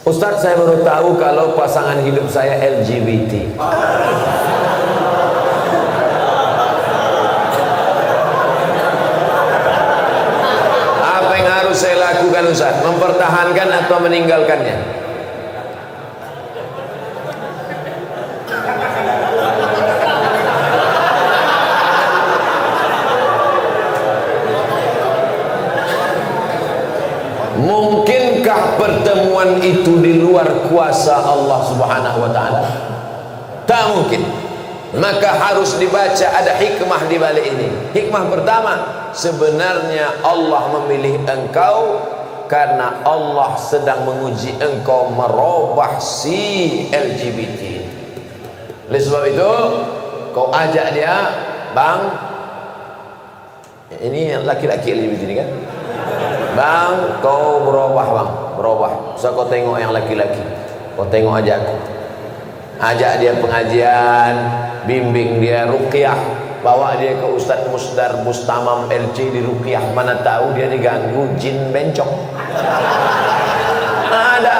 Ustaz, saya baru tahu kalau pasangan hidup saya LGBT. Apa yang harus saya lakukan Ustaz? Mempertahankan atau meninggalkannya? Mungkinkah pertemuan itu di luar kuasa Allah Subhanahu wa ta'ala? Tak mungkin. Maka harus dibaca, ada hikmah di balik ini. Hikmah pertama, sebenarnya Allah memilih engkau karena Allah sedang menguji engkau merubah si LGBT. Oleh sebab itu kau ajak dia, bang, ini laki-laki LGBT ini kan, bang, kau berubah bang, berubah. So kau tengok yang laki-laki, kau tengok aja aku. Ajak dia pengajian, bimbing dia ruqyah, bawa dia ke Ustaz Musdar Mustamam LC di ruqyah. Mana tahu dia diganggu jin bencong. Ada.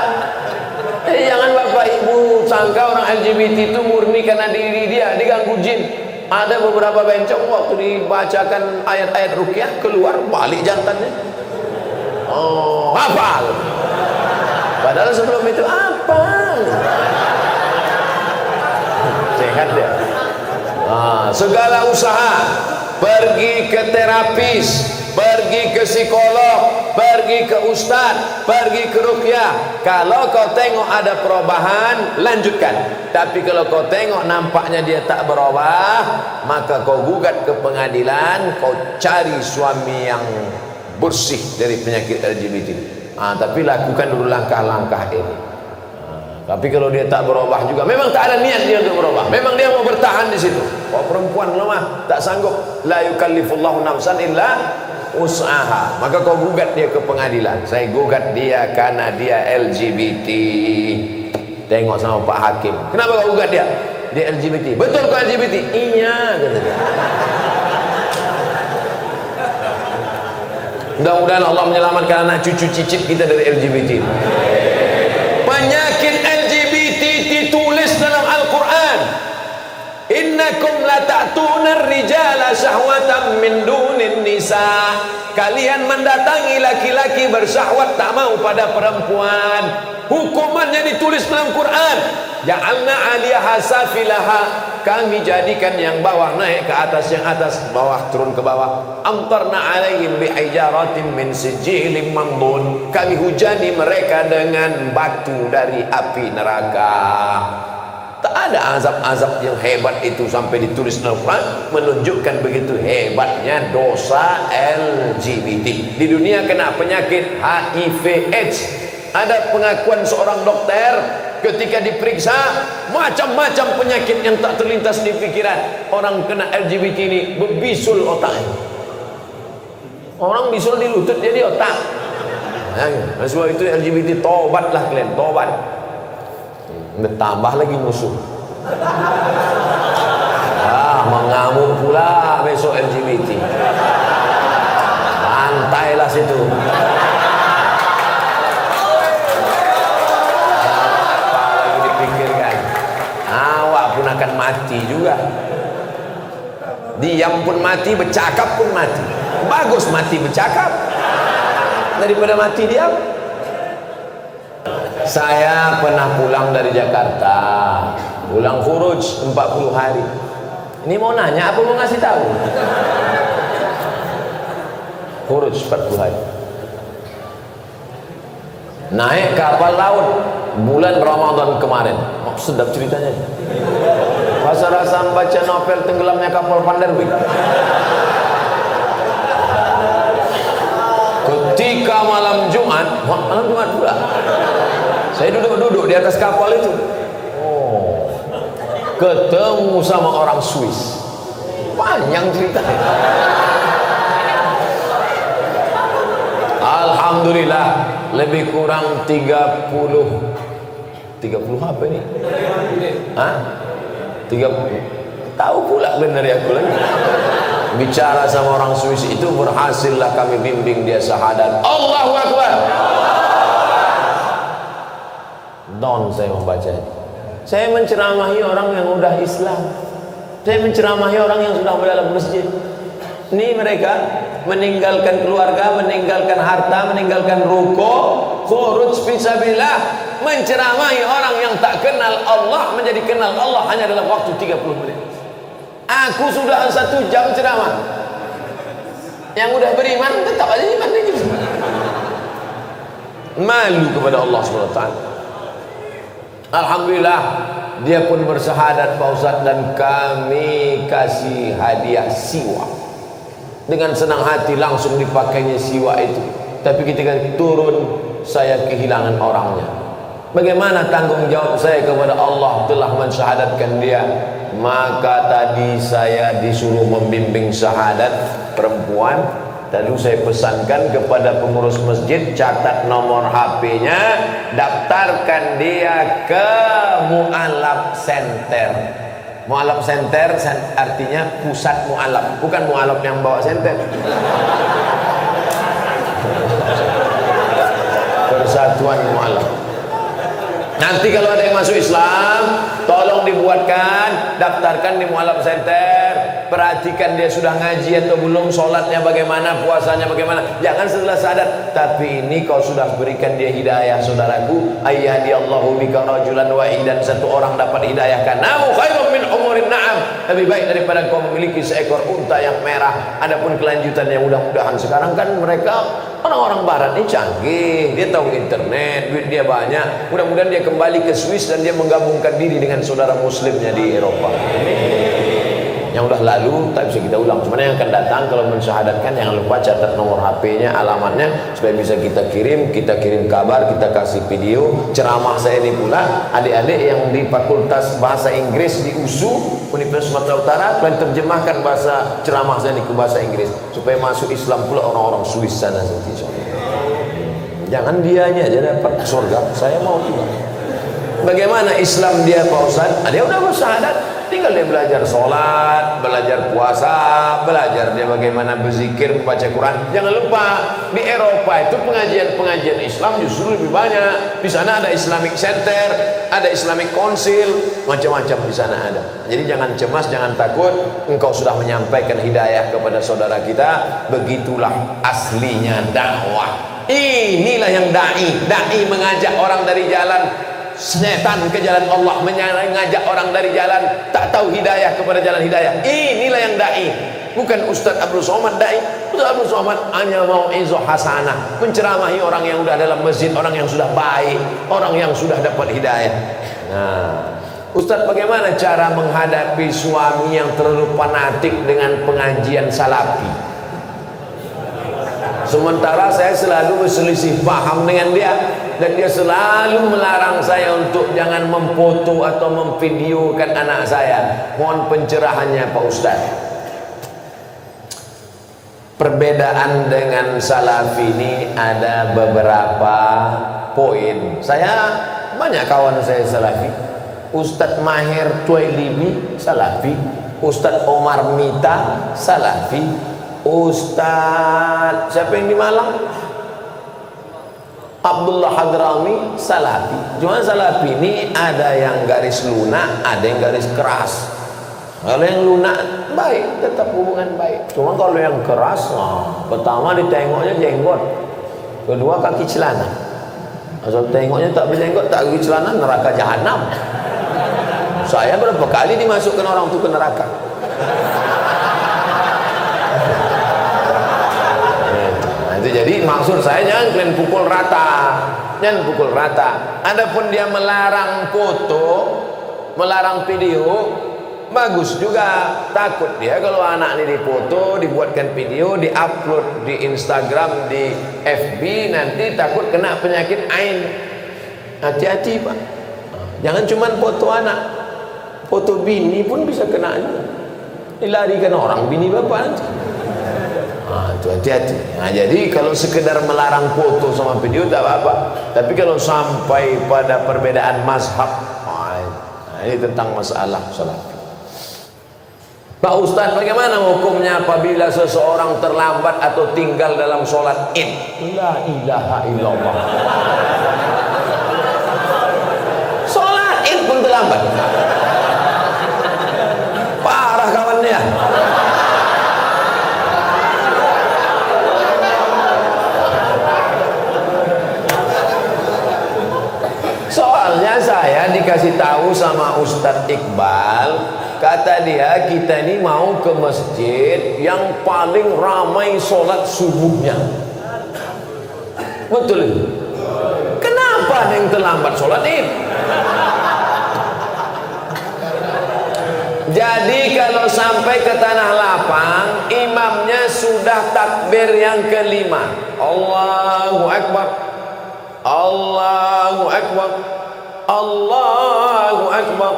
Jangan bapak ibu sangka orang LGBT itu murni karena diri dia diganggu jin. Ada beberapa bencong waktu dibacakan ayat-ayat ruqyah keluar balik jantannya. Oh, hafal. Padahal sebelum itu apa? Sehat dia. Segala usaha, pergi ke terapis, pergi ke psikolog, pergi ke ustaz, pergi ke ruqyah. Kalau kau tengok ada perubahan, lanjutkan. Tapi kalau kau tengok nampaknya dia tak berubah, maka kau gugat ke pengadilan, kau cari suami yang bersih dari penyakit LGBT. Tapi lakukan dulu langkah-langkah ini. Tapi kalau dia tak berubah juga, memang tak ada niat dia untuk berubah, memang dia mau bertahan di situ. Kalau perempuan lemah, tak sanggup, la yukallifullahu nafsan illa usaha, maka kau gugat dia ke pengadilan. Saya gugat dia karena dia LGBT. Tengok sama Pak Hakim, kenapa kau gugat dia? Dia LGBT. Betul kau LGBT? Iya, kata dia. Mudah-mudahan Allah menyelamatkan anak cucu cicit kita dari LGBT. Penyakit LGBT ditulis dalam Al-Quran. Innakum la ta'tuna ar-rijala syahwatan min dunin nisa. Kalian mendatangi laki-laki bersyahwat tak mau pada perempuan. Hukumannya ditulis dalam Quran. Ja'alna 'aliyaha safilaha. Kami jadikan yang bawah naik ke atas, yang atas bawah turun ke bawah. Amtarna 'alaihim bihijaratin min sijilin mandun. Kami hujani mereka dengan batu dari api neraka. Tak ada azab-azab yang hebat itu sampai ditulis dalam Quran, menunjukkan begitu hebatnya dosa LGBT. Di dunia kena penyakit HIV/AIDS. Ada pengakuan seorang dokter ketika diperiksa, macam-macam penyakit yang tak terlintas di pikiran. Orang kena LGBT ini berbisul otaknya. Orang bisul di lutut, jadi otak. Nah, sebab itu LGBT, tobatlah kalian, tobat. Bertambah lagi musuh. Mengamuk pula besok LGBT. Pantailah situ. Akan mati juga. Diam pun mati, bercakap pun mati. Bagus mati bercakap daripada mati diam. Saya pernah pulang dari Jakarta, pulang khuruj 40 hari. Ini mau nanya apa mau ngasih tahu? Khuruj 40 hari. Naik kapal laut bulan Ramadan kemarin. Sedap ceritanya. Rasa-rasa baca novel tenggelamnya kapal Van der Wijk. Ketika malam Jumat pula, saya duduk-duduk di atas kapal itu. Ketemu sama orang Swiss. Panjang ceritanya. Alhamdulillah, lebih kurang 30 apa ini? 30. Tahu pula benar ya aku lagi. Bicara sama orang Swiss itu, berhasillah kami bimbing dia syahadat. Allahu Akbar. down saya membaca. Saya menceramahi orang yang udah Islam. Saya menceramahi orang yang sudah dalam masjid. Ini mereka meninggalkan keluarga, meninggalkan harta, meninggalkan ruko, khuruj fisabilillah, menceramahi orang yang tak kenal Allah menjadi kenal Allah hanya dalam waktu 30 menit. Aku sudah 1 jam ceramah. Yang udah beriman tetap aja iman gitu. Malu kepada Allah SWT. Alhamdulillah dia pun bersyahadat Pak Ustaz, dan kami kasih hadiah siwak. Dengan senang hati langsung dipakainya siwak itu. Tapi ketika turun saya kehilangan orangnya. Bagaimana tanggung jawab saya kepada Allah telah mensyahadatkan dia? Maka tadi saya disuruh membimbing syahadat perempuan. Lalu saya pesankan kepada pengurus masjid, catat nomor HP-nya, daftarkan dia ke Mu'alaf Center. Mu'alaf Center artinya pusat mu'alaf, bukan mu'alaf yang bawa senter. Persatuan mu'alaf. Nanti kalau ada yang masuk Islam, tolong dibuatkan, daftarkan di Mu'alaf Center. Perhatikan dia sudah ngaji atau belum, sholatnya bagaimana, puasanya bagaimana. Jangan setelah sadar. Tapi ini kau sudah berikan dia hidayah, saudaraku. Ayyadiyallahu bika rajulan wahidan, satu orang dapat hidayah kanamu khairum min umurin na'am, lebih baik daripada kau memiliki seekor unta yang merah. Adapun kelanjutannya mudah-mudahan sekarang kan mereka orang-orang barat ini canggih, dia tahu internet, duit dia banyak. Mudah-mudahan dia kembali ke Swiss dan dia menggabungkan diri dengan saudara muslimnya di Eropa. Yang udah lalu tak bisa kita ulang. Sebenarnya yang akan datang kalau mensyahadatkan, jangan lupa catat nomor HP-nya, alamatnya, supaya bisa kita kirim kabar, kita kasih video ceramah saya ini pula. Adik-adik yang di Fakultas Bahasa Inggris di USU Universitas Sumatera Utara, kalian terjemahkan bahasa ceramah saya ini ke bahasa Inggris supaya masuk Islam pula orang-orang Swiss sana nanti. Jangan dianya aja dapat surga, saya mau juga. Bagaimana Islam dia Pak Ustaz? Dia udah bersyahadat, tinggal dia belajar sholat, belajar puasa, belajar dia bagaimana berzikir, membaca Quran. Jangan lupa di Eropa itu pengajian-pengajian Islam justru lebih banyak. Di sana ada Islamic Center, ada Islamic Council, macam-macam di sana ada. Jadi jangan cemas, jangan takut. Engkau sudah menyampaikan hidayah kepada saudara kita. Begitulah aslinya dakwah. Inilah yang dai mengajak orang dari jalan setan ke jalan Allah, mengajak orang dari jalan tak tahu hidayah kepada jalan hidayah. Inilah yang dai, bukan Ustaz Abdul Somad dai. Ustaz Abdul Somad hanya mau izzah hasanah, menceramahi orang yang sudah dalam masjid, orang yang sudah baik, orang yang sudah dapat hidayah. Nah, Ustaz, bagaimana cara menghadapi suami yang terlalu fanatik dengan pengajian salafi? Sementara saya selalu berselisih paham dengan dia, dan dia selalu melarang saya untuk jangan memfoto atau memvideokan anak saya. Mohon pencerahannya Pak Ustaz. Perbedaan dengan salafi ini ada beberapa poin. Saya banyak kawan saya salafi. Ustadz Mahir Tuailibi salafi, Ustadz Omar Mita salafi, Ustadz siapa yang di Malang? Abdullah Hadrami salafi. Cuma salafi ini ada yang garis lunak, ada yang garis keras. Kalau yang lunak baik, tetap hubungan baik. Cuma kalau yang keras, pertama ditengoknya jenggot, kedua kaki celana. Asal tengoknya tak berjenggot, tak kaki celana, neraka jahanam. Saya berapa kali dimasukkan orang itu ke neraka. Jadi maksud saya jangan kalian pukul rata, jangan pukul rata. Adapun dia melarang foto, melarang video, bagus juga. Takut dia kalau anak ini difoto, dibuatkan video, diupload di Instagram, di FB, nanti takut kena penyakit ain. Hati-hati Pak. Jangan cuma foto anak, foto bini pun bisa kena juga. Dilarikan orang bini bapak nanti. Itu hati-hati. Nah, jadi kalau sekedar melarang foto sama video tak apa-apa, tapi kalau sampai pada perbedaan mazhab, ini tentang masalah salat. Pak Ustaz, bagaimana hukumnya apabila seseorang terlambat atau tinggal dalam sholat id? La ilaha illallah. terlambat. Parah kawannya. Soalnya saya dikasih tahu sama Ustadz Iqbal, kata dia kita ini mau ke masjid yang paling ramai sholat subuhnya. Betul. Kenapa yang terlambat sholat id? Jadi kalau sampai ke tanah lapang, imamnya sudah takbir yang kelima, Allahu Akbar, Allahu Akbar, Allahu Akbar,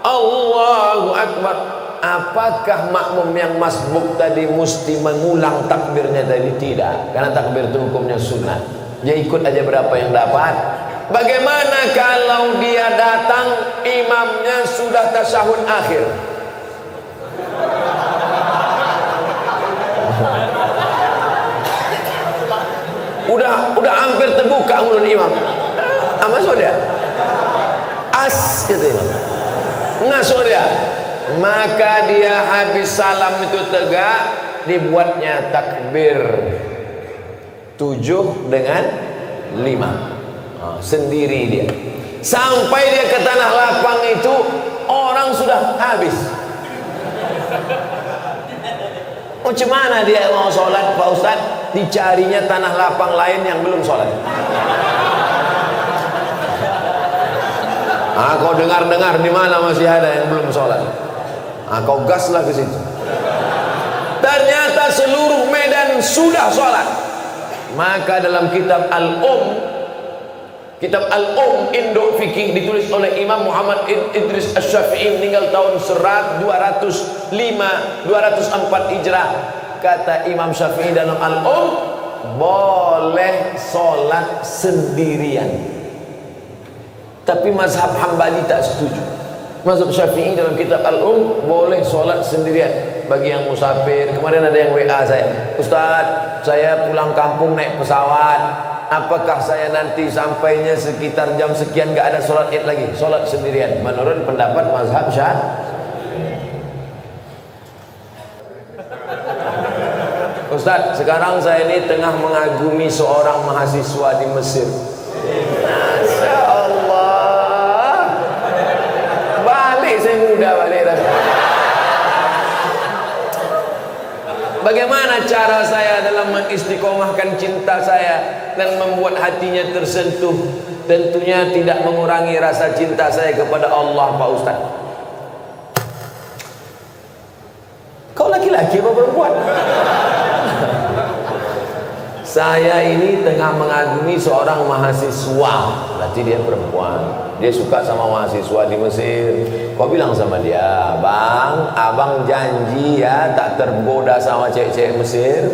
Allahu Akbar. Apakah makmum yang masbuk tadi mesti mengulang takbirnya tadi? Tidak, karena takbir itu hukumnya sunnah. Dia ikut aja berapa yang dapat. Bagaimana kalau dia datang imamnya sudah tasyahud akhir? Udah hampir terbuka mulut imam. Masuk dia. As gitu imam. Masuk dia. Maka dia habis salam itu tegak, dibuatnya takbir 7 dengan 5. Sendiri dia. Sampai dia ke tanah lapang itu orang sudah habis. Macam mana dia mau sholat Pak Ustadz? Dicarinya tanah lapang lain yang belum sholat. Kau dengar-dengar di mana masih ada yang belum sholat. Kau gaslah ke situ. Ternyata seluruh Medan sudah sholat. Maka dalam kitab Kitab Al-Um Indo Fikih ditulis oleh Imam Muhammad Idris Asy-Syafi'i, meninggal tahun 204 Hijrah. Kata Imam Syafi'i dalam Al-Um, boleh sholat sendirian. Tapi mazhab Hambali tak setuju. Mazhab Syafi'i dalam kitab Al-Um boleh sholat sendirian. Bagi yang musafir, kemarin ada yang WA saya, Ustaz, saya pulang kampung naik pesawat, apakah saya nanti sampainya sekitar jam sekian gak ada sholat id lagi? Sholat sendirian menurut pendapat mazhab Syafi'i. Ustaz, sekarang saya ini tengah mengagumi seorang mahasiswa di Mesir. Masya Allah, balik saya muda balik dah. Bagaimana cara saya dalam mengistiqomahkan cinta saya dan membuat hatinya tersentuh? Tentunya tidak mengurangi rasa cinta saya kepada Allah, Pak Ustaz. Kau laki-laki apa perempuan? Saya ini tengah mengagumi seorang mahasiswa. Berarti dia perempuan. Dia suka sama mahasiswa di Mesir. Kau bilang sama dia, Bang, abang janji ya tak tergoda sama cewek-cewek Mesir.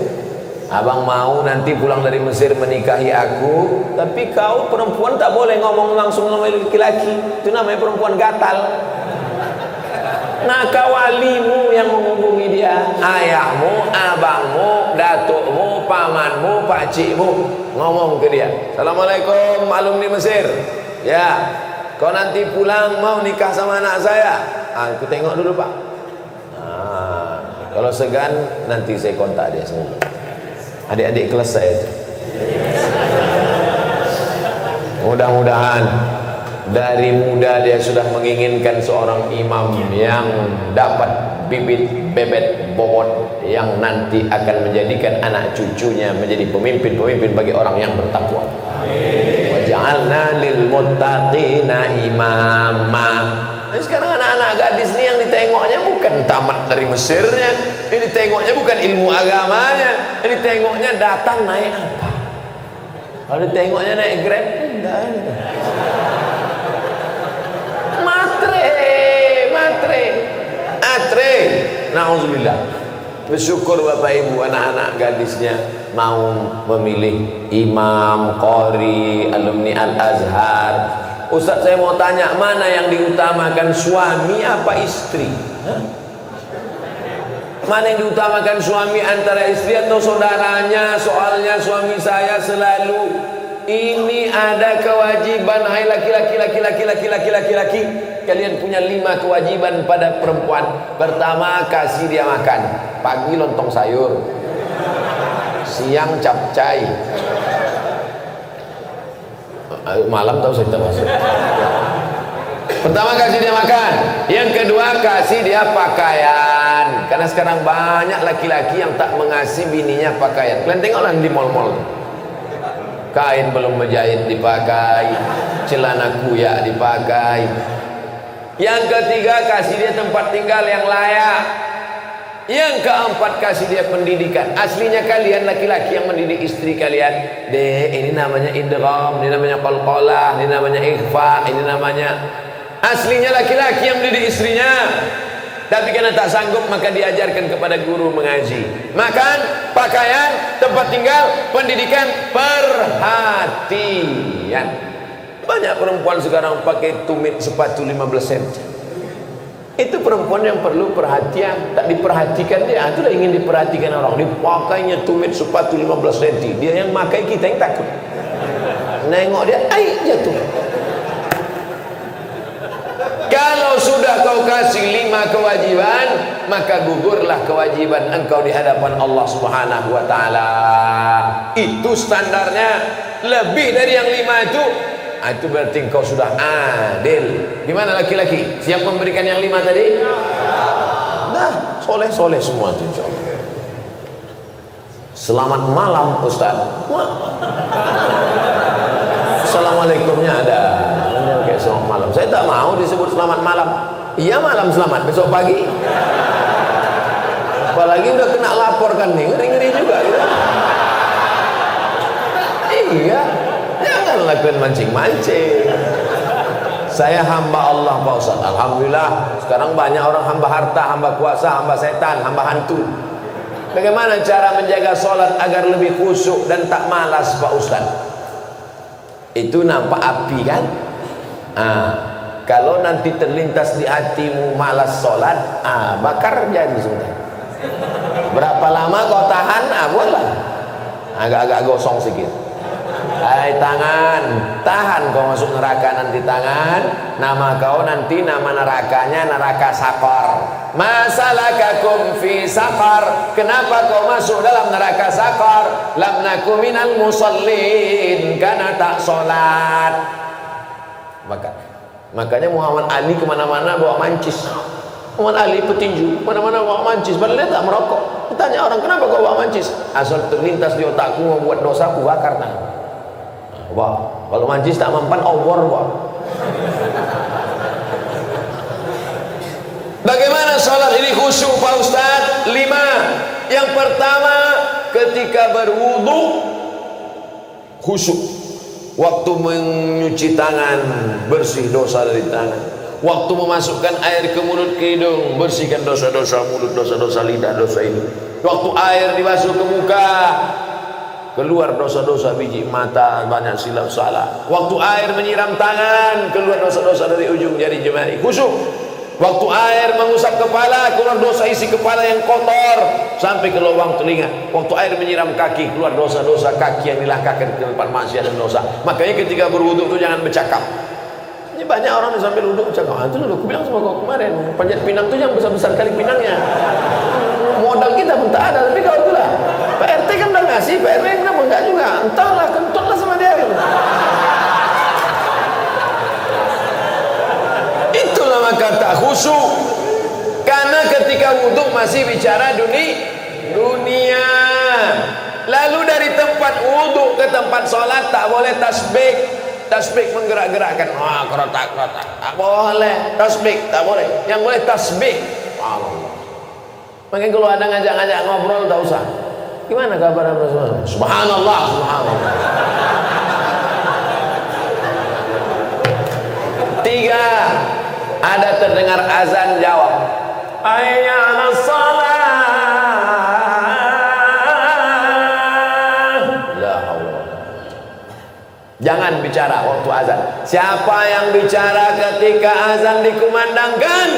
Abang mau nanti pulang dari Mesir menikahi aku. Tapi kau perempuan tak boleh ngomong langsung sama laki-laki. Itu namanya perempuan gatal. Maka walimu yang menghubungi dia, ayahmu, abangmu, datukmu, pamanmu, pakcikmu, ngomong ke dia, Assalamualaikum alumni Mesir. Ya, kau nanti pulang mau nikah sama anak saya. Aku tengok dulu Pak. Kalau segan nanti saya kontak dia semua. Adik-adik kelas saya itu. Mudah-mudahan dari muda dia sudah menginginkan seorang imam yang dapat bibit bebet bobot yang nanti akan menjadikan anak cucunya menjadi pemimpin-pemimpin bagi orang yang bertakwa. Waj'alna lil muttaqina imama. Nah, sekarang anak-anak gadis ini yang ditengoknya bukan tamat dari Mesirnya, ini ditengoknya bukan ilmu agamanya, ini ditengoknya datang naik apa? Kalau ditengoknya naik Grab, enggak. Atre, na'udzubillah. Bersyukur Bapak Ibu anak-anak gadisnya mau memilih imam, qori, alumni Al-Azhar. Ustaz, saya mau tanya, mana yang diutamakan, suami apa istri? Mana yang diutamakan, suami antara istri atau saudaranya? Soalnya suami saya selalu ini ada kewajiban, hai laki-laki, kalian punya 5 kewajiban pada perempuan. Pertama, kasih dia makan. Pagi lontong sayur, siang capcay, malam tahu saya masuk. Pertama, kasih dia makan. Yang kedua, kasih dia pakaian. Karena sekarang banyak laki-laki yang tak mengasih bininya pakaian. Kalian tengoklah di mall-mall, kain belum menjahit dipakai, celana kuyak dipakai. Yang ketiga, kasih dia tempat tinggal yang layak. Yang keempat, kasih dia pendidikan. Aslinya kalian laki-laki yang mendidik istri kalian. Dek, ini namanya idgham, ini namanya qalqalah, ini namanya ikhfa, ini namanya. Aslinya laki-laki yang mendidik istrinya. Tapi karena tak sanggup, maka diajarkan kepada guru mengaji. Makan, pakaian, tempat tinggal, pendidikan, perhatian. Banyak perempuan sekarang pakai tumit sepatu 15 cm. Itu perempuan yang perlu perhatian. Tak diperhatikan dia, itulah ingin diperhatikan orang. Dipakainya tumit sepatu 15 cm. Dia yang pakai, kita yang takut. Nengok dia, jatuh. Kalau sudah kau kasih 5 kewajiban, maka gugurlah kewajiban engkau di hadapan Allah Subhanahu wa taala. Itu standarnya. Lebih dari yang 5 itu berarti engkau sudah adil. Gimana laki-laki? Siap memberikan yang 5 tadi? Nah, soleh-soleh semua itu insyaallah. Selamat malam Ustaz. Assalamualaikumnya ada. Kayak selamat malam. Saya tak mau disebut selamat malam. Iya, malam selamat, besok pagi. Apalagi udah kena lapor kan nih, ngeri-ngeri juga gitu. Iya, jangan lakukan mancing-mancing. Saya hamba Allah Pak Ustaz. Alhamdulillah, sekarang banyak orang hamba harta, hamba kuasa, hamba setan, hamba hantu. Bagaimana cara menjaga sholat agar lebih khusyuk dan tak malas Pak Ustaz? Itu nampak api kan? Kalau nanti terlintas di hatimu malas sholat, bakar jadi sudah. Berapa lama kau tahan? Boleh. Agak-agak gosong sedikit. Hai tangan, tahan kau masuk neraka nanti tangan. Nama kau nanti nama nerakanya neraka sakor. Masalakakum fi sakor. Kenapa kau masuk dalam neraka sakor? Lam naku minal musallin, karena tak sholat. Makanya Muhammad Ali kemana-mana bawa mancis. Muhammad Ali petinju, kemana-mana bawa mancis. Padahal dia tak merokok. Tanya orang, kenapa kau bawa mancis? Asal terlintas di otakku membuat dosa, aku bakar tangan. Wah, kalau mancis tak mempan, obor wah. Bagaimana sholat ini khusyuk Pak Ustaz? 5. Yang pertama, ketika berwudu khusyuk. Waktu menyuci tangan, bersih dosa dari tangan. Waktu memasukkan air ke mulut ke hidung, bersihkan dosa-dosa mulut, dosa-dosa lidah, dosa hidung. Waktu air dibasuh ke muka, keluar dosa-dosa biji mata, banyak silap salah. Waktu air menyiram tangan, keluar dosa-dosa dari ujung jari jemari. Khusyuk. Waktu air mengusap kepala, keluar dosa isi kepala yang kotor sampai ke lubang telinga. Waktu air menyiram kaki, keluar dosa-dosa kaki yang dilangkahkan ke tempat maksiat dan dosa. Makanya ketika berwudu itu jangan bercakap. Ini banyak orang yang sambil wudu bercakap. Itu loh, aku bilang sama kau kemarin, panjat pinang itu yang besar-besar kali pinangnya. Modal kita pun tak ada, tapi kau itulah. Pak RT kan udah ngasih, Pak RW kenapa enggak juga? Entahlah, kentutlah sama dia gitu. Itulah maka tak khusyuk. Karena ketika wudhu masih bicara dunia. Lalu dari tempat wudhu ke tempat sholat tak boleh tasbih. Tasbih menggerak-gerakkan. Kerotak-kerotak. Tak boleh. Tasbih tak boleh. Yang boleh tasbih. Allah. Makanya kalau ada ngajak-ngajak ngobrol tak usah. Gimana kabar Anda semua? Subhanallah, subhanallah. 3. Ada terdengar azan, jawab hayya 'alas shalah. La haula. Jangan bicara waktu azan. Siapa yang bicara ketika azan dikumandangkan,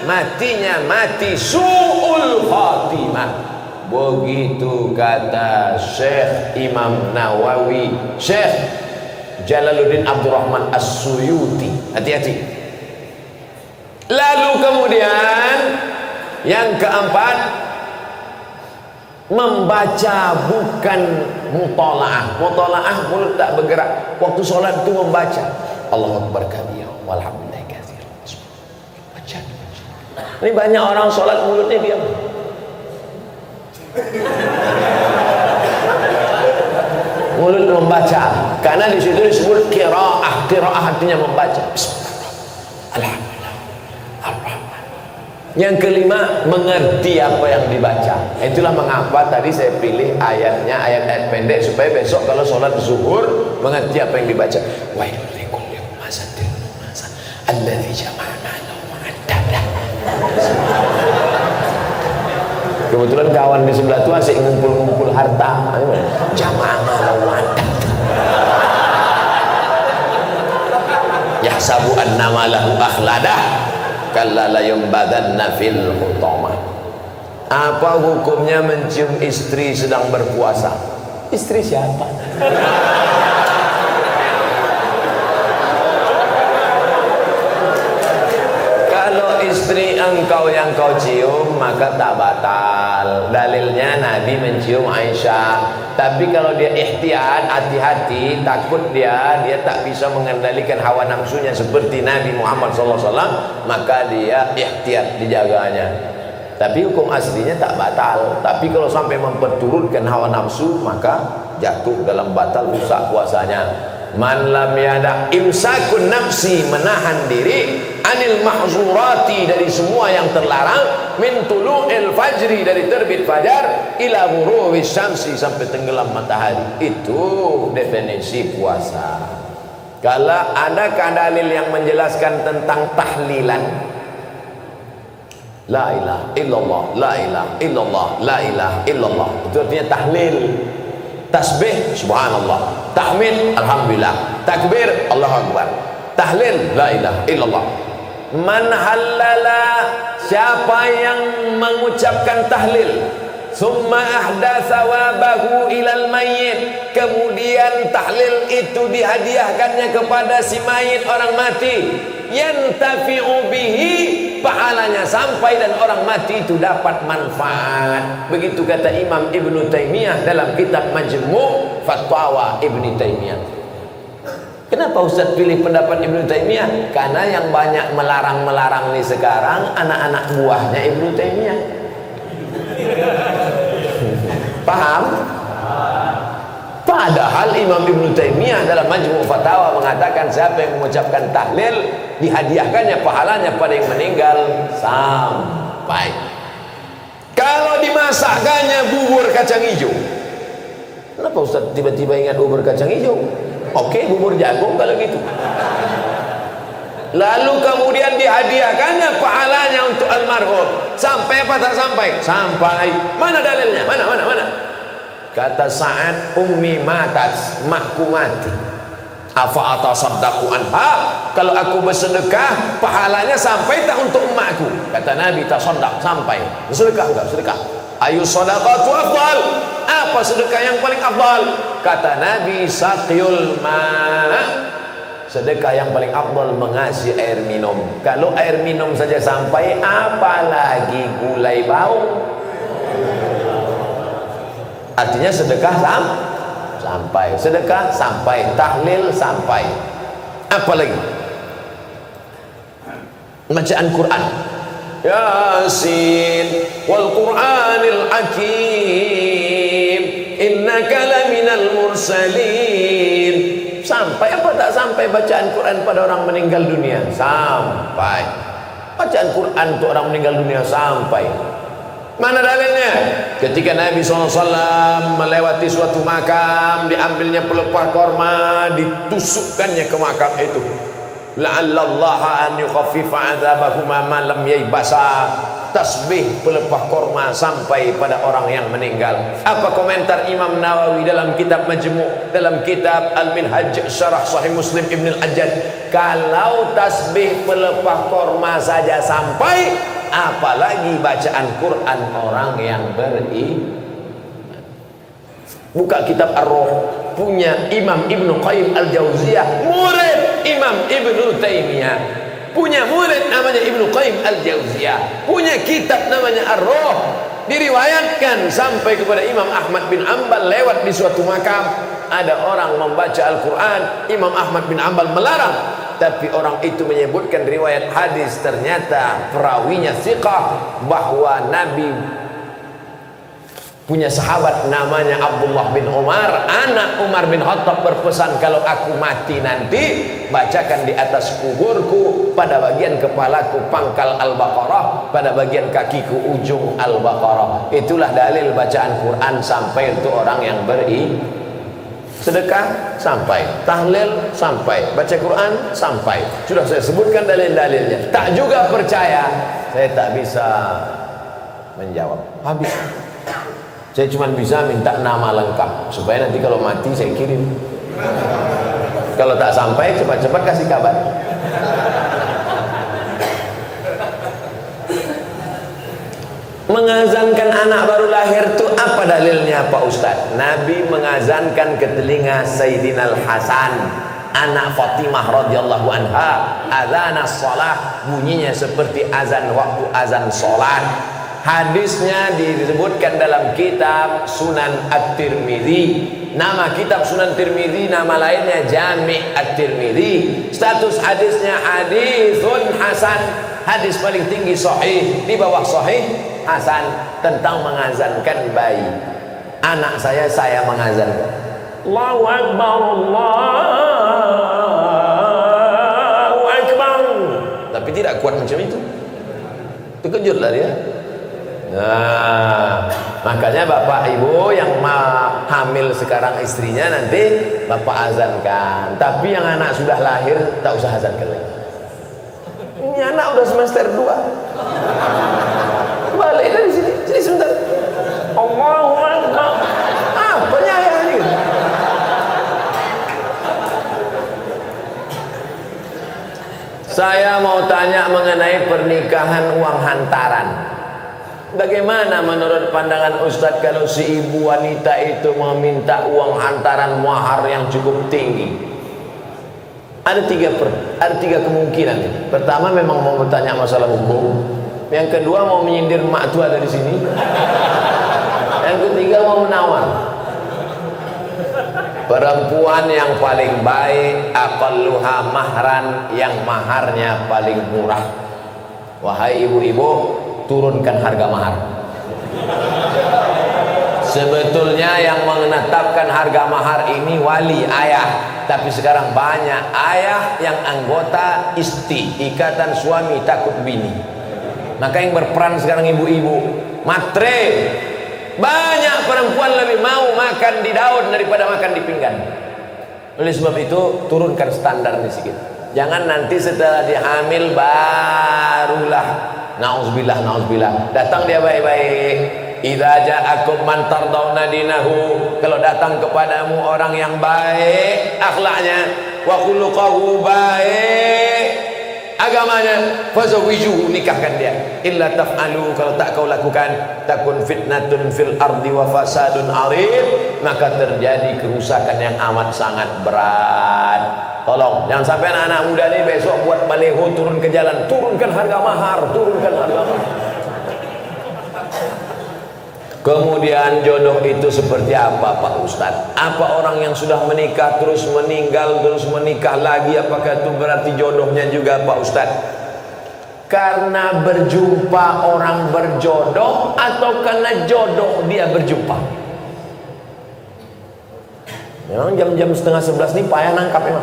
matinya mati su'ul khatimah. Begitu kata Syekh Imam Nawawi. Syekh Jalaluddin Abdurrahman As-Suyuti. Hati-hati. Lalu kemudian yang keempat, membaca bukan mutalaah. Mutalaah mulut tak bergerak. Waktu sholat itu membaca Allahu Akbar kabira walhamdulillah katsira. Baca. Ini banyak orang sholat mulutnya diam. Mulut membaca, karena di situ disebut qiraah. Qiraah artinya membaca. Alhamdulillah. Yang kelima, mengerti apa yang dibaca. Itulah mengapa tadi saya pilih ayatnya, ayat-ayat pendek, supaya besok kalau sholat zuhur mengerti apa yang dibaca. Wailul likulli humazatin lumazah alladzi jama'a malahu wa addadah. Kebetulan kawan di sebelah itu asik ngumpul-ngumpul harta. Jama'a malahu wa addadah. Yahsabu anna malahu akhladah. Kalla la yumbadanna fil hutamah. Apa hukumnya mencium istri sedang berpuasa? Istri siapa? Kalau istri engkau yang kau cium maka tak batal. Dalilnya Nabi mencium Aisyah. Tapi kalau dia ihtiyat, hati-hati, takut dia tak bisa mengendalikan hawa nafsunya seperti Nabi Muhammad SAW, maka dia ihtiyat, dijaganya. Tapi hukum aslinya tak batal. Tapi kalau sampai memperturutkan hawa nafsu, maka jatuh dalam batal, rusak puasanya. Man lam yada imsakun nafsi, menahan diri, anil mahzurati, dari semua yang terlarang, min tulu'il fajri, dari terbit fajar, ila ghurubi syamsi, sampai tenggelam matahari. Itu definisi puasa. Kalau ada dalil yang menjelaskan tentang tahlilan, la ilaha illallah, la ilaha illallah, la ilaha illallah, itu artinya tahlil. Tasbih subhanallah, tahmid alhamdulillah, takbir Allahu akbar, tahlil la ilaha illallah. Man halala, siapa yang mengucapkan tahlil, summa ahdatsa wabahu ilal mayyit, kemudian tahlil itu dihadiahkannya kepada si mayit, orang mati, yantafi'u bihi, pahalanya sampai dan orang mati itu dapat manfaat. Begitu kata Imam Ibnu Taimiyah dalam kitab Majmu' Fatwa Ibnu Taimiyah. Kenapa Ustaz pilih pendapat Ibnu Taimiyah? Karena yang banyak melarang-melarang ini sekarang anak-anak buahnya Ibnu Taimiyah. Paham? Padahal Imam Ibnu Taimiyah dalam Majmu' Fatawa mengatakan siapa yang mengucapkan tahlil dihadiahkannya pahalanya pada yang meninggal sampai. Kalau dimasakkannya bubur kacang hijau, kenapa Ustaz tiba-tiba ingat bubur kacang hijau? Oke, bubur jagung kalau gitu. Lalu kemudian dihadiahkannya pahalanya untuk almarhum, sampai apa tak sampai? Sampai. Mana dalilnya? Mana? Kata Sa'ad, ummi matat, makku mati. Afa atasaddaqu anha, kalau aku bersedekah pahalanya sampai tak untuk emakku? Kata Nabi, tasaddaq, sampai. Bersedekah enggak? Sedekah. Ayu sadaqatu afdal, apa sedekah yang paling afdal? Kata Nabi, saqyul ma', sedekah yang paling afdal mengasih air minum. Kalau air minum saja sampai, apalagi gulai bau. Artinya sedekah sampai, sedekah sampai, tahlil sampai. Apa lagi? Bacaan Quran. Yasin wal Qur'anil Hakim innaka laminal mursalin. Sampai apa tak sampai bacaan Quran pada orang meninggal dunia? Sampai. Bacaan Quran untuk orang meninggal dunia sampai. Mana dalilnya? Ketika Nabi SAW melewati suatu makam, diambilnya pelepah korma, ditusukkannya ke makam itu. La'allallaha an yukhaffifa 'adzabahuma ma lam yaybasa. Tasbih pelepah korma sampai pada orang yang meninggal. Apa komentar Imam Nawawi dalam kitab Majmu', dalam kitab Al-Minhaj Syarah Sahih Muslim Ibn Al-Ajjad? Kalau tasbih pelepah korma saja sampai, apalagi bacaan Quran orang yang beriman. Buka kitab Ar-Ruh, punya Imam Ibnu Qayyim Al-Jauziyah, murid Imam Ibnu Taimiyah, punya murid namanya Ibnu Qayyim Al-Jauziyah, punya kitab namanya Ar-Ruh. Diriwayatkan sampai kepada Imam Ahmad bin Ambal lewat di suatu makam, ada orang membaca Al-Quran, Imam Ahmad bin Ambal melarang, tapi orang itu menyebutkan riwayat hadis, ternyata perawinya thiqah, bahwa Nabi punya sahabat namanya Abdullah bin Umar, anak Umar bin Khattab, berpesan, kalau aku mati nanti, bacakan di atas kuburku, pada bagian kepalaku pangkal Al-Baqarah, pada bagian kakiku ujung Al-Baqarah. Itulah dalil bacaan Quran sampai untuk orang yang sedekah sampai, tahlil sampai, baca Quran sampai. Sudah saya sebutkan dalil-dalilnya. Tak juga percaya, saya tak bisa menjawab. Habis. Saya cuma bisa minta nama lengkap supaya nanti kalau mati saya kirim. Kalau tak sampai, cepat-cepat kasih kabar. Mengazankan anak baru lahir itu apa dalilnya Pak Ustadz? Nabi mengazankan ke telinga Sayyidina Al-Hasan, anak Fatimah radhiyallahu anha, azan as-salah, bunyinya seperti azan waktu azan salat. Hadisnya disebutkan dalam kitab Sunan At-Tirmidzi. Nama kitab Sunan Tirmidzi, nama lainnya Jami' At-Tirmidzi. Status hadisnya hadisun hasan, hadis paling tinggi sahih, di bawah sahih hasan, tentang mengazankan bayi. Anak saya mengazankan. Allahu Akbar, Allahu Akbar. Tapi tidak kuat macam itu. Terkejutlah dia. Nah, makanya bapak ibu yang hamil sekarang istrinya, nanti bapak azankan. Tapi yang anak sudah lahir tak usah azankan lagi. Ini anak udah semester 2. Balik dari sini sebentar. Allahu Akbar. Apanya ayah ini? Saya mau tanya mengenai pernikahan uang hantaran. Bagaimana menurut pandangan Ustadz kalau si ibu wanita itu meminta uang hantaran mahar yang cukup tinggi? Ada tiga kemungkinan. Pertama, memang mau bertanya masalah hukum. Yang kedua, mau menyindir mak tua ada di sini. Yang ketiga, mau menawar. Perempuan yang paling baik, aqalluha mahran, yang maharnya paling murah. Wahai ibu-ibu, turunkan harga mahar. Sebetulnya yang menetapkan harga mahar ini wali, ayah. Tapi sekarang banyak ayah yang anggota ISTI, Ikatan Suami Takut Bini. Maka yang berperan sekarang ibu-ibu, matre. Banyak perempuan lebih mau makan di daun daripada makan di pinggan. Oleh sebab itu, turunkan standarnya sedikit. Jangan nanti setelah dihamil barulah na'udzubillah, na'udzubillah, datang dia baik-baik. Idza ja'akum man tardawna dinahu, kalau datang kepadamu orang yang baik akhlaknya, wa khuluquhu baik agamanya, fazawwijuhu, nikahkan dia. Illa taf'alu, kalau tak kau lakukan, takun fitnatun fil ardi wa fasadun 'arid, maka terjadi kerusakan yang amat sangat berat. Tolong jangan sampai anak-anak muda ini besok buat baleho turun ke jalan, turunkan harga mahar, turunkan harga mahar. Kemudian jodoh itu seperti apa Pak Ustadz? Apa orang yang sudah menikah terus meninggal, terus menikah lagi, apakah itu berarti jodohnya juga Pak Ustadz? Karena berjumpa orang berjodoh atau karena jodoh dia berjumpa? Memang jam-jam setengah 11 nih payah nangkap memang.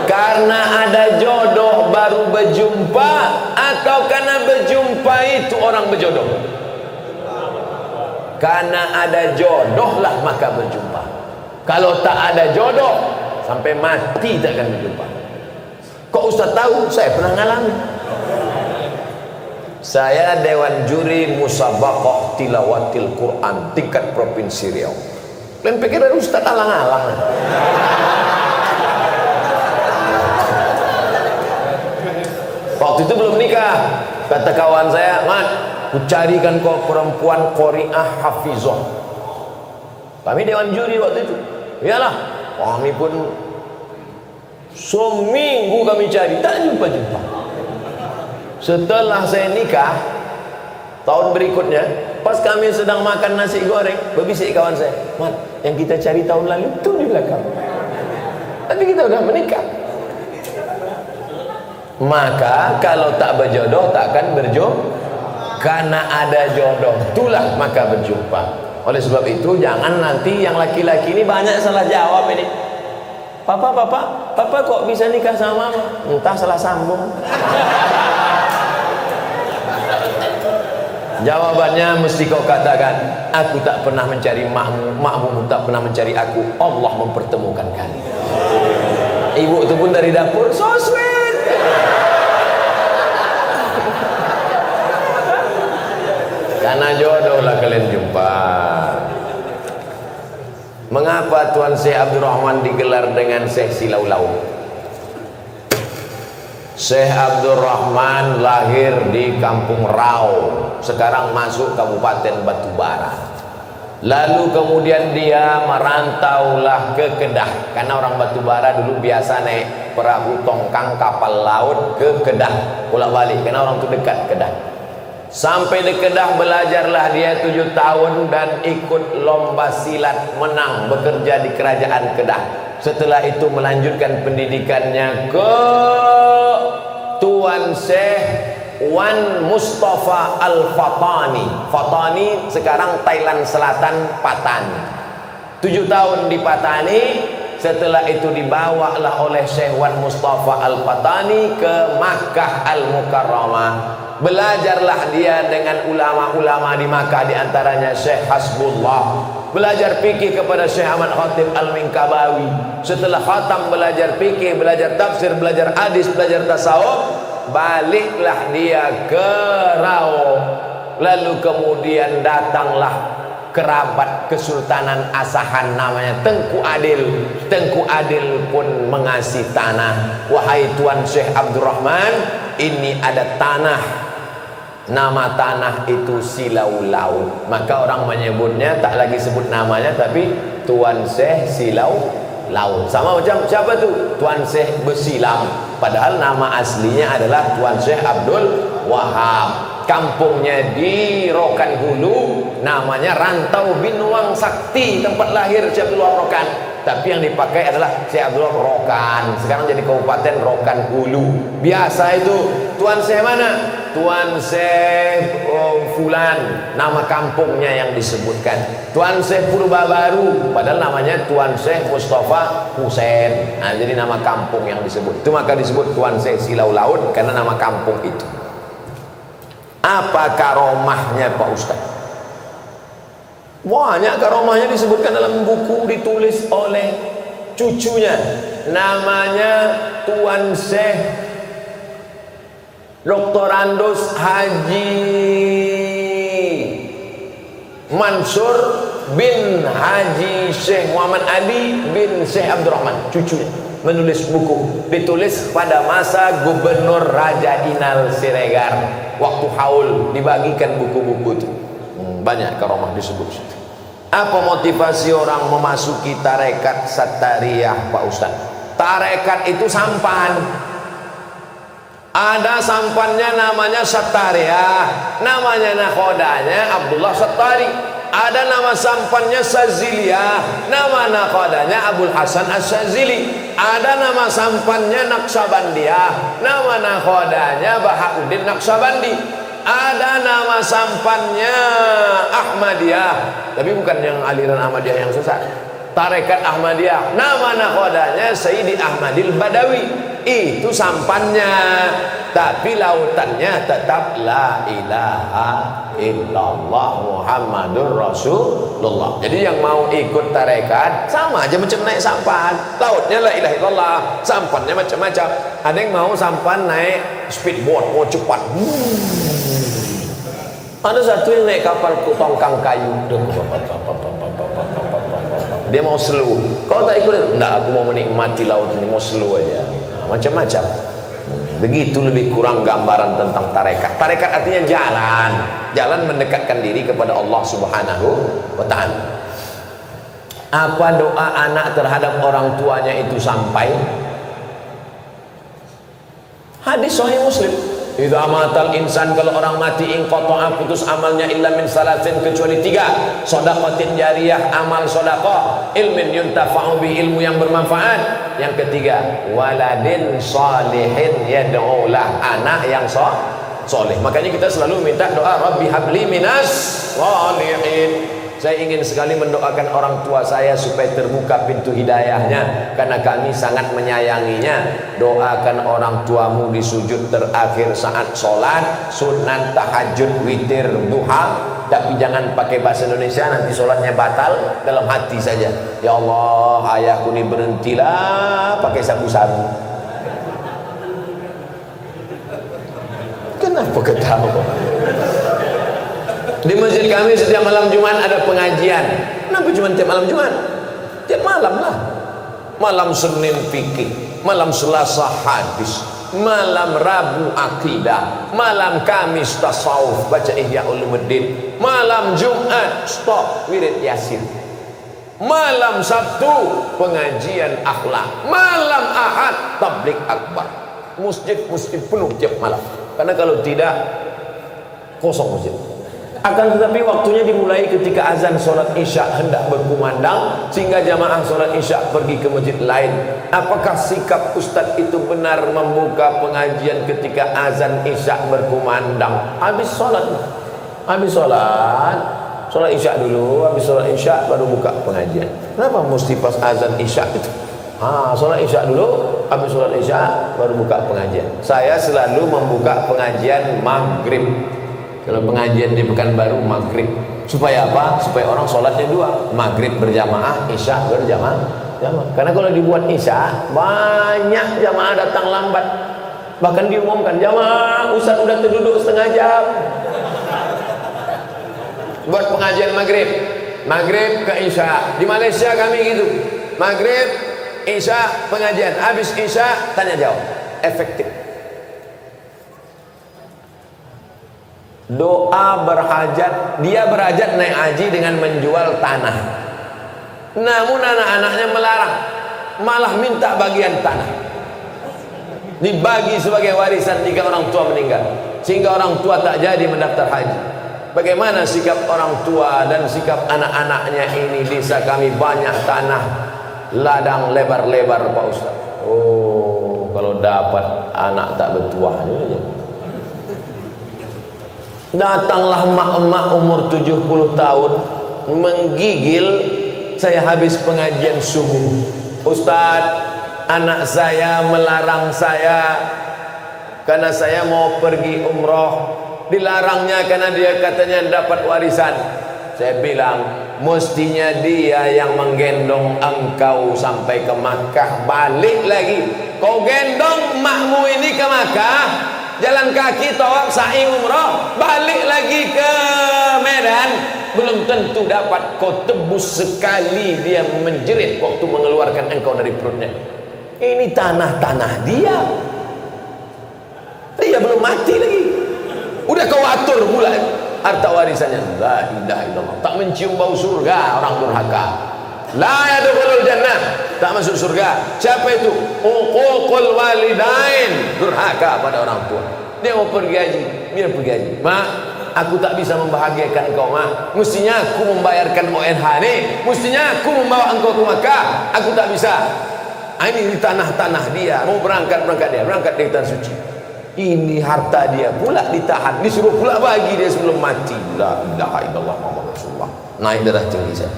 Karena ada jodoh baru berjumpa atau karena berjumpa itu orang berjodoh? Karena ada jodoh lah maka berjumpa. Kalau tak ada jodoh sampai mati tak akan berjumpa. Kok Ustaz tahu? Saya pernah ngalami. Saya Dewan Juri Musabaqah Tilawatil Quran tingkat Provinsi Riau. Kalian pikir Ustaz alang-alang? Waktu itu belum nikah. Kata kawan saya, "Mat, ku carikan kau perempuan qari'ah hafizah." Kami dewan juri waktu itu. Iyalah, kami pun seminggu kami cari, tak jumpa-jumpa. Setelah saya nikah tahun berikutnya, pas kami sedang makan nasi goreng, berbisik kawan saya, "Mat, yang kita cari tahun lalu itu di belakang." Tapi kita udah menikah. Maka kalau tak berjodoh takkan berjodoh. Karena ada jodoh itulah maka berjumpa. Oleh sebab itu jangan nanti yang laki-laki ini banyak salah jawab ini. Papa kok bisa nikah sama mama? Entah salah sambung. Jawabannya mesti kau katakan, aku tak pernah mencari makmu, makmu tak pernah mencari aku. Allah mempertemukan kami. Ibu itu pun dari dapur, so sweet. Karena jodoh lah kalian jumpa. Mengapa Tuan Syekh Abdul Rahman digelar dengan Syekh Silau-lau? Syekh Abdul Rahman lahir di Kampung Rau, sekarang masuk Kabupaten Batubara. Lalu kemudian dia merantaulah ke Kedah, karena orang Batubara dulu biasa naik perahu tongkang kapal laut ke Kedah, bolak balik karena orang itu dekat Kedah. Sampai di Kedah belajarlah dia 7 tahun dan ikut lomba silat, menang, bekerja di kerajaan Kedah. Setelah itu melanjutkan pendidikannya ke Tuan Syekh Wan Mustafa Al-Fatani. Fatani sekarang Thailand Selatan, Patani. 7 tahun di Patani. Setelah itu dibawalah oleh Syekh Wan Mustafa Al-Fatani ke Makkah Al-Mukarramah. Belajarlah dia dengan ulama-ulama di Makkah, di antaranya Syekh Hasbullah. Belajar fikih kepada Syekh Ahmad Khatib Al-Minkabawi. Setelah khatam belajar fikih, belajar tafsir, belajar hadis, belajar tasawuf, baliklah dia ke Rau. Lalu kemudian datanglah kerabat Kesultanan Asahan namanya Tengku Adil. Tengku Adil pun mengasih tanah. Wahai Tuan Syekh Abdul Rahman, ini ada tanah. Nama tanah itu Silau-lau. Maka orang menyebutnya tak lagi sebut namanya, tapi Tuan Syekh Silau-lau. Sama macam siapa tu? Tuan Syekh Besilam. Padahal nama aslinya adalah Tuan Syekh Abdul Wahab. Kampungnya di Rokan Hulu, namanya Rantau bin Wang Sakti, tempat lahir Syekh Abdul Wahab Rokan. Tapi yang dipakai adalah Syekh Abdul Wahab Rokan. Sekarang jadi Kabupaten Rokan Hulu. Biasa itu Tuan Syekh mana? Tuan Syekh Fulan, nama kampungnya yang disebutkan. Tuan Syekh Purba Baru, padahal namanya Tuan Syekh Mustafa Husain. Nah, jadi nama kampung yang disebut. Itu maka disebut Tuan Syekh Silau Laut karena nama kampung itu. Apa karomahnya Pak Ustaz? Banyak karomahnya disebutkan dalam buku, ditulis oleh cucunya. Namanya Tuan Syekh Dr. Andos Haji Mansur bin Haji Syekh Muhammad Ali bin Syekh Abdul Rahman, cucunya menulis buku. Ditulis pada masa Gubernur Raja Inal Siregar, waktu haul dibagikan buku-buku itu. Banyak karomah disebut situ. Apa motivasi orang memasuki tarekat Sattariyah Pak Ustaz? Tarekat itu sampan. Ada sampannya namanya Sattariyah, namanya nakhodanya Abdullah Sattari. Ada nama sampannya Saziliyah, nama nakhodanya Abdul Hasan As-Sazili. Ada nama sampannya Naksabandiyah, nama nakhodanya Bahauddin Naksabandi. Ada nama sampannya Ahmadiyah, tapi bukan yang aliran Ahmadiyah yang sesat. Tarekat Ahmadiyah, nama nakhodanya Sayyidi Ahmadil Badawi. Itu sampannya, tapi lautannya tetap la ilaha illallah Muhammadur Rasulullah. Jadi yang mau ikut tarekat sama aja macam naik sampan, lautnya la ilaha illallah, sampannya macam-macam. Ada yang mau sampan naik speedboat, mau cepat. Ada satu yang naik kapal tongkang kayu, dia mau slow. Kau tak ikut? Enggak, aku mau menikmati laut ini, mau slow aja. Macam-macam. Begitu lebih kurang gambaran tentang tarekat. Tarekat artinya jalan, jalan mendekatkan diri kepada Allah Subhanahu wa ta'ala. Apa doa anak terhadap orang tuanya itu sampai? Hadis Sahih Muslim. Idza matal insan, kalau orang mati, inqata'a, putus amalnya, illa min salatin, kecuali 3. Shadaqatin jariyah, amal sedekah, ilmin yuntafa'u bi, ilmu yang bermanfaat. Yang ketiga, waladin shalihin yad'u lah, anak yang soleh. Makanya kita selalu minta doa, Rabbi habli minas shalihin. Saya ingin sekali mendoakan orang tua saya supaya terbuka pintu hidayahnya, karena kami sangat menyayanginya. Doakan orang tuamu di sujud terakhir saat sholat, sunat, tahajud, witir, duha. Tapi jangan pakai bahasa Indonesia, nanti sholatnya batal. Dalam hati saja, ya Allah, ayahku ini berhentilah pakai sabu-sabu. Kenapa ketawa? Di masjid kami setiap malam Jumat ada pengajian. Kenapa cuma tiap malam Jumat? Tiap malam lah. Malam Senin fikih, malam Selasa hadis, malam Rabu akidah, malam Kamis tasawuf, baca Ihya Ulumuddin, malam Jumat stop wirid Yasin, malam Sabtu pengajian akhlak, malam Ahad tablik akbar. Masjid penuh tiap malam. Karena kalau tidak, kosong masjid. Akan tetapi waktunya dimulai ketika azan sholat isya hendak berkumandang, sehingga jamaah sholat isya pergi ke masjid lain. Apakah sikap Ustadz itu benar membuka pengajian ketika azan isya berkumandang? Habis sholat isya dulu, habis sholat isya baru buka pengajian. Kenapa mesti pas azan isya itu? Sholat isya dulu, habis sholat isya baru buka pengajian. Saya selalu membuka pengajian maghrib. Kalau pengajian di Pekanbaru maghrib. Supaya apa? Supaya orang sholatnya 2, maghrib berjamaah, isya berjamaah. Karena kalau dibuat isya, banyak jamaah datang lambat. Bahkan diumumkan, jamaah Ustaz udah terduduk setengah jam. Buat pengajian maghrib ke isya. Di Malaysia kami gitu, maghrib, isya, pengajian. Habis isya, tanya jawab. Efektif. Doa berhajat, dia berhajat naik haji dengan menjual tanah. Namun anak-anaknya melarang, malah minta bagian tanah dibagi sebagai warisan jika orang tua meninggal, sehingga orang tua tak jadi mendaftar haji. Bagaimana sikap orang tua dan sikap anak-anaknya ini? Desa kami banyak tanah ladang lebar-lebar Pak Ustaz. Oh, kalau dapat anak tak bertuah. Datanglah emak-emak umur 70 tahun menggigil. Saya habis pengajian subuh, Ustaz, anak saya melarang saya karena saya mau pergi umroh. Dilarangnya karena dia katanya dapat warisan. Saya bilang, mestinya dia yang menggendong engkau sampai ke Makkah, balik lagi. Kau gendong emakmu ini ke Makkah, jalan kaki, tawaf, sa'i, umrah, balik lagi ke Medan, belum tentu dapat. Kau tebus sekali dia menjerit waktu mengeluarkan engkau dari perutnya. Ini tanah-tanah dia. Dia belum mati lagi, udah kau atur pula harta warisannya. La ilaha illallah. Tak mencium bau surga orang durhaka. La yadkhulul jannah, tak masuk surga. Siapa itu? Uququl walidain, durhaka pada orang tua. Dia mau pergi haji, biar pergi haji. Mak, aku tak bisa membahagiakan engkau, Mak. Mestinya aku membayarkan ONH nih, mestinya aku membawa engkau ke Makkah. Aku tak bisa. Ini di tanah-tanah dia. Mau berangkat dia, berangkat dari tanah suci. Ini harta dia pula ditahan, disuruh pula bagi dia sebelum mati. La ilaha illallah Muhammad Rasulullah. Naik darah tinggi saya.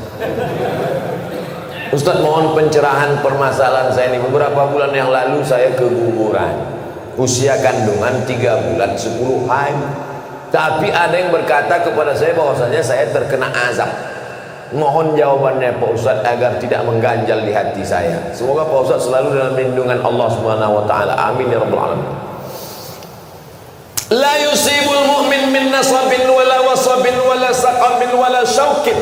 Ustaz, mohon pencerahan permasalahan saya ini. Beberapa bulan yang lalu saya keguguran. Usia kandungan 3 bulan 10 hari. Tapi ada yang berkata kepada saya bahwasanya saya terkena azab. Mohon jawabannya Pak Ustaz agar tidak mengganjal di hati saya. Semoga Pak Ustaz selalu dalam lindungan Allah Subhanahu wa taala. Amin ya rabbal alamin. La yusibul mu'min min nasabin wala wasabin wala saqamin wala syaukin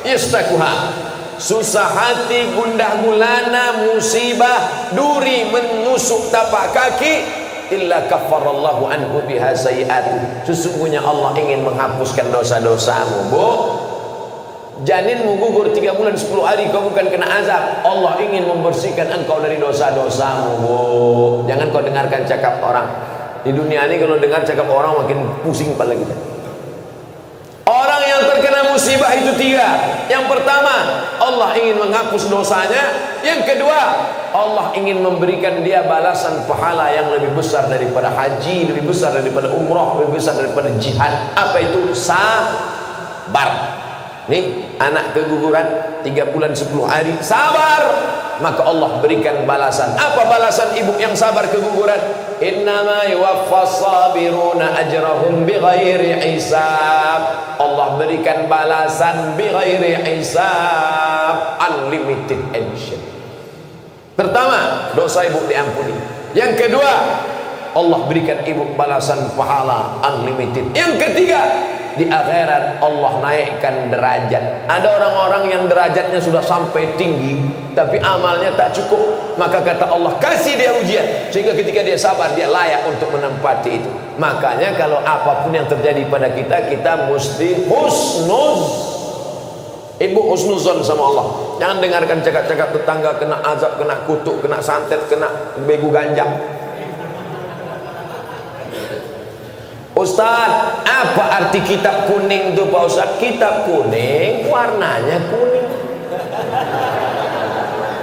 yastakuha. Susah hati, gundah gulana, musibah, duri menusuk tapak kaki, illa kafarallahu anhu biha sayi'at. Sesungguhnya Allah ingin menghapuskan dosa-dosamu, Bu. Janinmu gugur 3 bulan 10 hari, kau bukan kena azab. Allah ingin membersihkan engkau dari dosa-dosamu, Bu. Jangan kau dengarkan cakap orang. Di dunia ini kalau dengar cakap orang makin pusing kepala kita. Orang yang terkena musibah itu 3. Yang pertama, Allah ingin menghapus dosanya. Yang kedua, Allah ingin memberikan dia balasan pahala yang lebih besar daripada haji, lebih besar daripada umrah, lebih besar daripada jihad. Apa itu? Sabar. Nih, anak keguguran 3 bulan 10 hari, sabar, maka Allah berikan balasan. Apa balasan ibu yang sabar keguguran? Innama yuwaffas sabiruna ajrahum bighairi hisab. Allah berikan balasan bighairi hisab, unlimited edition. Pertama, dosa ibu diampuni. Yang kedua, Allah berikan ibu balasan pahala unlimited. Yang ketiga, di akhirat Allah naikkan derajat. Ada orang-orang yang derajatnya sudah sampai tinggi tapi amalnya tak cukup, maka kata Allah kasih dia ujian sehingga ketika dia sabar dia layak untuk menempati itu. Makanya kalau apapun yang terjadi pada kita, kita mesti ibu husnuzon sama Allah. Jangan dengarkan cakap-cakap tetangga kena azab, kena kutuk, kena santet, kena begu ganja. Ustaz, apa arti kitab kuning itu Pak Ustaz? Kitab kuning warnanya kuning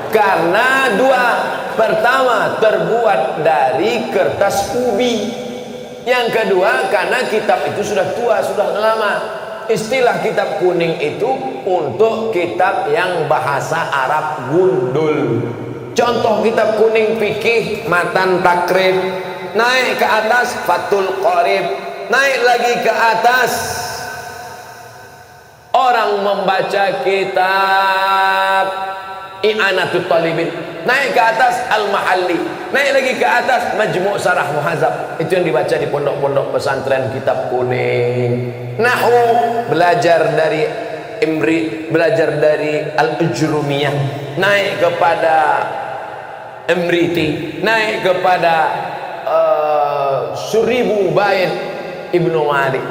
karena 2. Pertama, terbuat dari kertas ubi. Yang kedua, karena kitab itu sudah tua, sudah lama. Istilah kitab kuning itu untuk kitab yang bahasa Arab gundul. Contoh kitab kuning fikih, Matan Takrib. Naik ke atas Fathul Qorib, naik lagi ke atas orang membaca kitab I'anatul Talibin, naik ke atas Al-Mahalli, naik lagi ke atas Majmu' Sarah Muhadzab. Itu yang dibaca di pondok-pondok pesantren kitab kuning. Nahwu belajar dari Imri, belajar dari Al-Ujrumiyah, naik kepada Imriti, naik kepada Suribu Bait Ibnu Malik,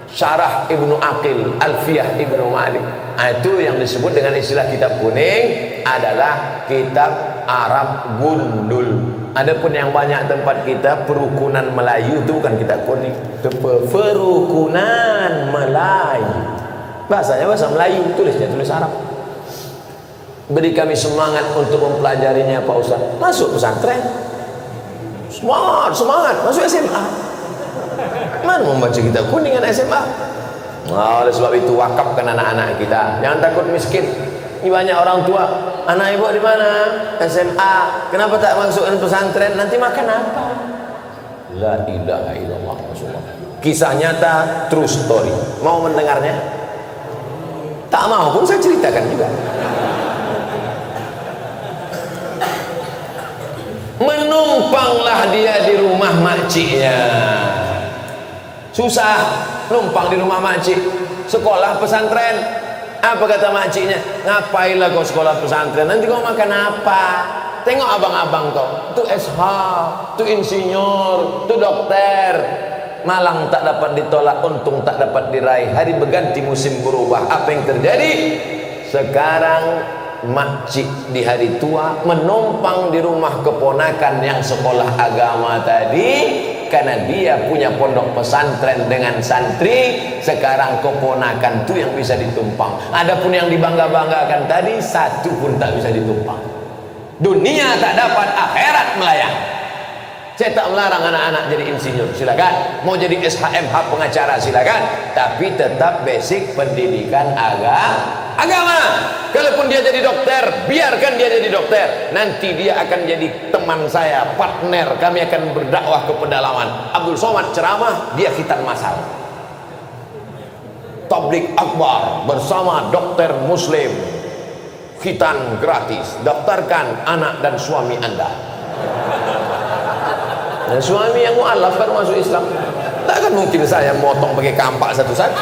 Syarah Ibnu Aqil, Alfiyah Ibnu Malik. Itu yang disebut dengan istilah kitab kuning adalah kitab Arab gundul. Adapun yang banyak tempat kita perukunan Melayu itu bukan kitab kuning, itu perukunan Melayu. Bahasanya bahasa Melayu, tulisnya tulis Arab. Beri kami semangat untuk mempelajarinya Pak Ustaz. Masuk pesantren. Semangat masuk SMA. Mana membaca kitab kuning kan SMA? Nah, oleh sebab itu wakafkan anak-anak kita. Jangan takut miskin. Ini banyak orang tua, anak ibu di mana? SMA. Kenapa tak masukkan pesantren? Nanti makan apa? La ilaha illallah Rasulullah. Kisah nyata, true story. Mau mendengarnya? Tak mau pun saya ceritakan juga. Menumpanglah dia di rumah makciknya. Susah numpang di rumah makcik. Sekolah pesantren. Apa kata makciknya? Ngapailah kau sekolah pesantren? Nanti kau makan apa? Tengok abang-abang kau. Itu SH, itu insinyur, itu dokter. Malang tak dapat ditolak, untung tak dapat diraih. Hari berganti musim berubah. Apa yang terjadi? Sekarang makcik di hari tua menumpang di rumah keponakan yang sekolah agama tadi, karena dia punya pondok pesantren dengan santri. Sekarang keponakan itu yang bisa ditumpang. Adapun yang dibangga-banggakan tadi, satu pun tak bisa ditumpang. Dunia tak dapat, akhirat melayang. Saya tak melarang anak-anak jadi insinyur, silakan. Mau jadi SHMH pengacara, silakan. Tapi tetap basic pendidikan agama. Kalaupun dia jadi dokter, biarkan dia jadi dokter. Nanti dia akan jadi teman saya, partner. Kami akan berdakwah ke pedalaman. Abdul Somad ceramah, dia khitan masal. Tabligh akbar bersama dokter muslim. Khitan gratis. Daftarkan anak dan suami Anda. Dan suami yang mu'alaf baru masuk Islam. Takkan mungkin saya motong pakai kampak satu-satu.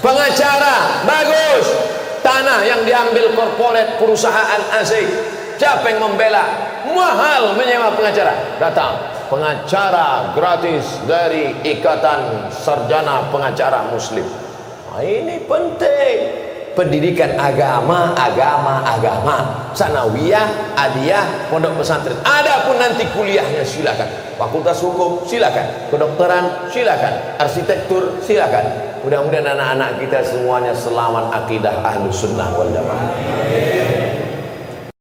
Pengacara bagus, tanah yang diambil korporat perusahaan asing. Siapa yang membela? Mahal menyewa pengacara. Datang, pengacara gratis dari Ikatan Sarjana Pengacara Muslim. Nah, ini penting. Pendidikan agama, sanawiyah, aliyah, pondok pesantren. Adapun nanti kuliahnya silakan. Fakultas hukum silakan, kedokteran silakan, arsitektur silakan. Mudah-mudahan anak-anak kita semuanya selamat akidah Ahlus Sunnah wal Jamaah.